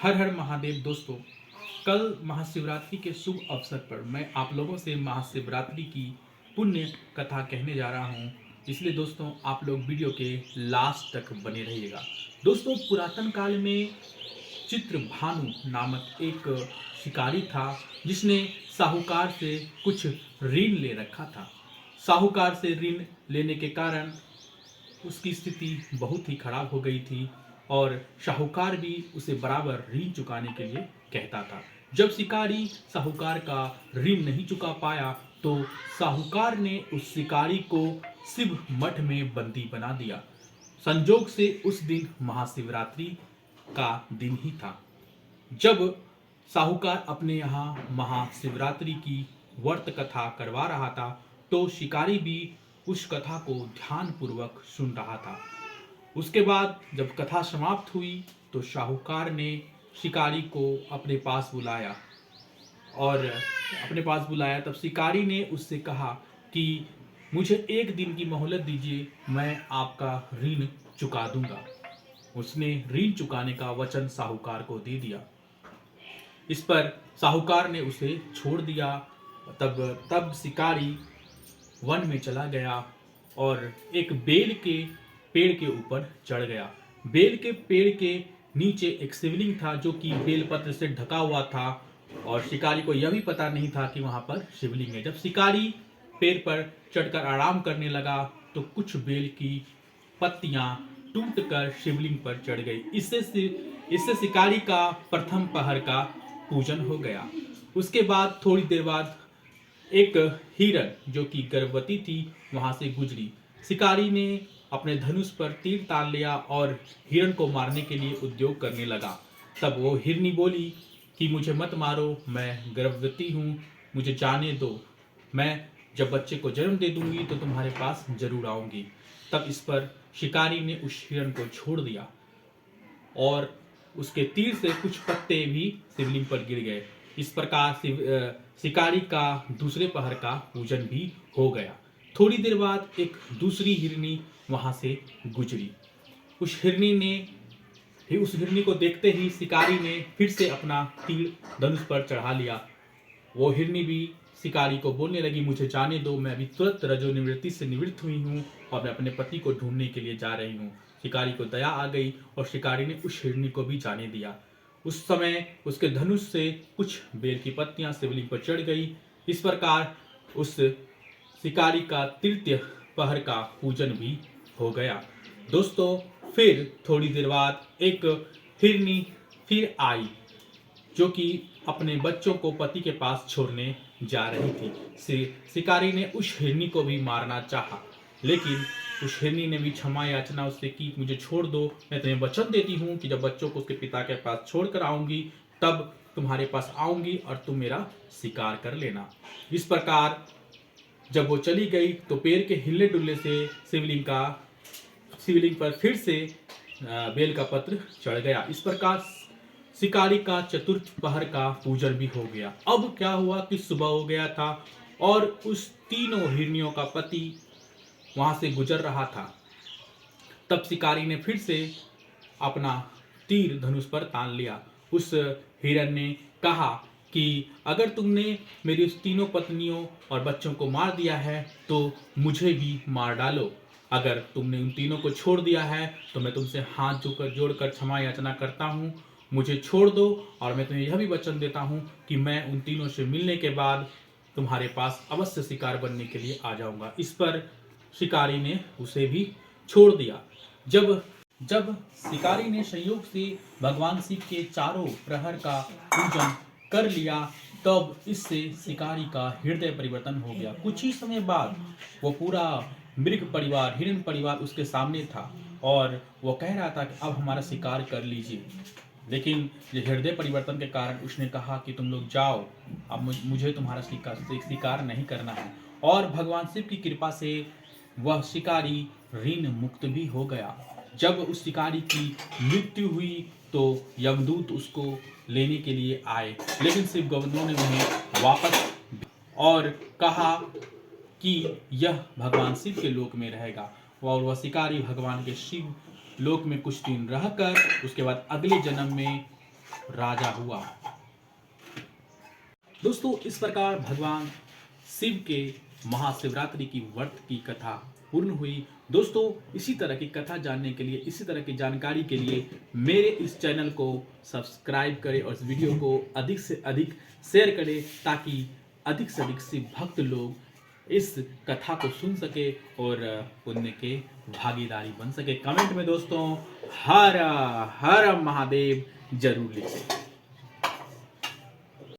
हर हर महादेव दोस्तों। कल महाशिवरात्रि के शुभ अवसर पर मैं आप लोगों से महाशिवरात्रि की पुण्य कथा कहने जा रहा हूं, इसलिए दोस्तों आप लोग वीडियो के लास्ट तक बने रहिएगा। दोस्तों, पुरातन काल में चित्रभानु नामक एक शिकारी था जिसने साहूकार से कुछ ऋण ले रखा था। साहूकार से ऋण लेने के कारण उसकी स्थिति बहुत ही खराब हो गई थी और साहूकार भी उसे बराबर ऋण चुकाने के लिए कहता था। जब शिकारी साहूकार का ऋण नहीं चुका पाया तो साहूकार ने उस शिकारी को शिव मठ में बंदी बना दिया। संजोग से उस दिन महाशिवरात्रि का दिन ही था। जब साहूकार अपने यहाँ महाशिवरात्रि की व्रत कथा करवा रहा था तो शिकारी भी उस कथा को ध्यानपूर्वक सुन रहा था। उसके बाद जब कथा समाप्त हुई तो साहूकार ने शिकारी को अपने पास बुलाया तब शिकारी ने उससे कहा कि मुझे एक दिन की मोहलत दीजिए, मैं आपका ऋण चुका दूंगा। उसने ऋण चुकाने का वचन साहूकार को दे दिया। इस पर साहूकार ने उसे छोड़ दिया। तब शिकारी वन में चला गया और एक बेल के पेड़ के ऊपर चढ़ गया। बेल के पेड़ के नीचे एक शिवलिंग था जो कि बेलपत्र से ढका हुआ था और शिकारी को यह भी पता नहीं था कि वहां पर शिवलिंग है। जब शिकारी पेड़ पर चढ़कर आराम करने लगा तो कुछ बेल की पत्तियां टूटकर शिवलिंग पर चढ़ गई। इससे शिकारी का प्रथम पहर का पूजन हो गया। उसके बाद थोड़ी देर बाद एक हिरण जो कि गर्भवती थी वहां से गुजरी। शिकारी ने अपने धनुष पर तीर तान लिया और हिरण को मारने के लिए उद्योग करने लगा। तब वो हिरनी बोली कि मुझे मत मारो, मैं गर्भवती हूँ, मुझे जाने दो, मैं जब बच्चे को जन्म दे दूंगी तो तुम्हारे पास जरूर आऊंगी। तब इस पर शिकारी ने उस हिरण को छोड़ दिया और उसके तीर से कुछ पत्ते भी शिवलिंग पर गिर गए। इस प्रकार शिकारी का दूसरे पहर का पूजन भी हो गया। थोड़ी देर बाद एक दूसरी हिरनी वहां से गुजरी। उस हिरनी को देखते ही शिकारी ने फिर से अपना तीर धनुष पर चढ़ा लिया। वो हिरनी भी शिकारी को बोलने लगी, मुझे जाने दो, मैं अभी तुरंत रजोनिवृत्ति से निवृत्त हुई हूँ और मैं अपने पति को ढूंढने के लिए जा रही हूँ। शिकारी को दया आ गई और शिकारी ने उस हिरनी को भी जाने दिया। उस समय उसके धनुष से कुछ बेल की पत्तियां शिवलिंग पर चढ़ गई। इस प्रकार उस शिकारी का तृतीय पहर का पूजन भी हो गया। दोस्तों, फिर थोड़ी देर बाद एक हिरनी फिर आई जो कि अपने बच्चों को पति के पास छोड़ने जा रही थी। शिकारी ने उस हिरनी को भी मारना चाहा, लेकिन उस हिरनी ने भी क्षमा याचना उससे की, मुझे छोड़ दो, मैं तुम्हें वचन देती हूँ कि जब बच्चों को उसके पिता के पास छोड़कर आऊंगी तब तुम्हारे पास आऊंगी और तुम मेरा शिकार कर लेना। इस प्रकार जब वो चली गई तो पेड़ के हिलने डुलने से शिवलिंग पर फिर से बेल का पत्र चढ़ गया। इस प्रकार शिकारी का चतुर्थ पहर का पूजन भी हो गया। अब क्या हुआ कि सुबह हो गया था और उस तीनों हिरनियों का पति वहां से गुजर रहा था। तब शिकारी ने फिर से अपना तीर धनुष पर तान लिया। उस हिरण ने कहा कि अगर तुमने मेरी उस तीनों पत्नियों और बच्चों को मार दिया है तो मुझे भी मार डालो। अगर तुमने उन तीनों को छोड़ दिया है तो मैं तुमसे हाथ जोड़कर क्षमा याचना करता हूँ, मुझे छोड़ दो और मैं तुम्हें यह भी वचन देता हूँ कि मैं उन तीनों से मिलने के बाद तुम्हारे पास अवश्य शिकार बनने के लिए आ जाऊंगा। इस पर शिकारी ने उसे भी छोड़ दिया। जब शिकारी ने संयोग से भगवान शिव के चारों प्रहर का पूजन कर लिया तब इससे शिकारी का हृदय परिवर्तन हो गया। कुछ ही समय बाद वो पूरा मृग परिवार, हिरण परिवार उसके सामने था और वो कह रहा था कि अब हमारा शिकार कर लीजिए। लेकिन ये हृदय परिवर्तन के कारण उसने कहा कि तुम लोग जाओ, अब मुझे तुम्हारा शिकार नहीं करना है। और भगवान शिव की कृपा से वह शिकारी ऋण मुक्त भी हो गया। जब उस शिकारी की मृत्यु हुई तो यमदूत उसको लेने के लिए आए, लेकिन शिव गवर्नर ने उन्हें वापस और कहा कि यह भगवान शिव के लोक में रहेगा और वह शिकारी भगवान के शिव लोक में कुछ दिन रहकर उसके बाद अगले जन्म में राजा हुआ। दोस्तों, इस प्रकार भगवान शिव के महाशिवरात्रि की व्रत की कथा पूर्ण हुई। दोस्तों, इसी तरह की कथा जानने के लिए, इसी तरह की जानकारी के लिए मेरे इस चैनल को सब्सक्राइब करें और इस वीडियो को अधिक से अधिक शेयर करें, ताकि अधिक से अधिक शिव भक्त लोग इस कथा को सुन सके और पुण्य के भागीदारी बन सके। कमेंट में दोस्तों हर हर महादेव जरूर लिखें।